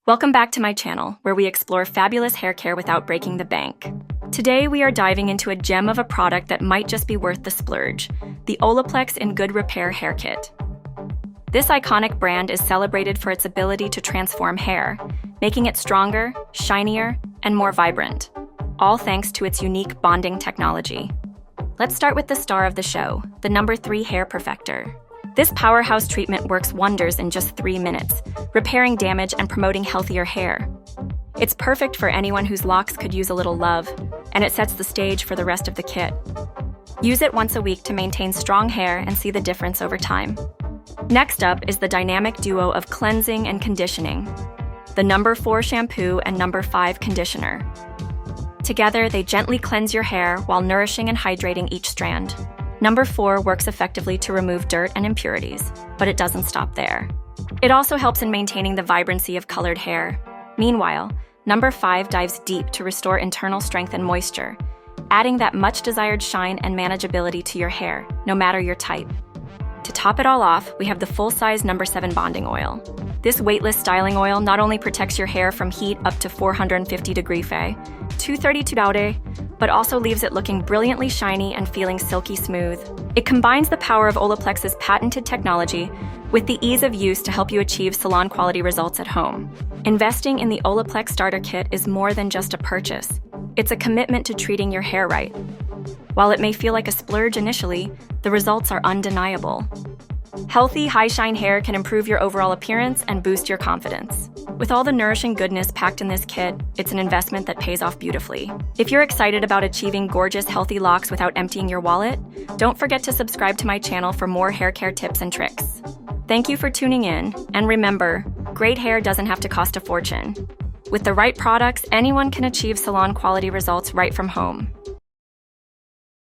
Welcome back to my channel, where we explore fabulous hair care without breaking the bank. Today, we are diving into a gem of a product that might just be worth the splurge, the Olaplex in Good Repair Hair Kit. This iconic brand is celebrated for its ability to transform hair, making it stronger, shinier, and more vibrant, all thanks to its unique bonding technology. Let's start with the star of the show, the No. 3 Hair Perfector. This powerhouse treatment works wonders in just 3 minutes, repairing damage and promoting healthier hair. It's perfect for anyone whose locks could use a little love, and it sets the stage for the rest of the kit. Use it once a week to maintain strong hair and see the difference over time. Next up is the dynamic duo of cleansing and conditioning, the No. 4 Shampoo and No. 5 Conditioner. Together, they gently cleanse your hair while nourishing and hydrating each strand. No. 4 works effectively to remove dirt and impurities, but it doesn't stop there. It also helps in maintaining the vibrancy of colored hair. Meanwhile, No. 5 dives deep to restore internal strength and moisture, adding that much-desired shine and manageability to your hair, no matter your type. To top it all off, we have the full-size No. 7 Bonding Oil. This weightless styling oil not only protects your hair from heat up to 450 degrees Fahrenheit, 232 Fahrenheit, but also leaves it looking brilliantly shiny and feeling silky smooth. It combines the power of Olaplex's patented technology with the ease of use to help you achieve salon-quality results at home. Investing in the Olaplex Starter Kit is more than just a purchase. It's a commitment to treating your hair right. While it may feel like a splurge initially, the results are undeniable. Healthy, high-shine hair can improve your overall appearance and boost your confidence. With all the nourishing goodness packed in this kit, it's an investment that pays off beautifully. If you're excited about achieving gorgeous, healthy locks without emptying your wallet, don't forget to subscribe to my channel for more hair care tips and tricks. Thank you for tuning in, and remember, great hair doesn't have to cost a fortune. With the right products, anyone can achieve salon-quality results right from home.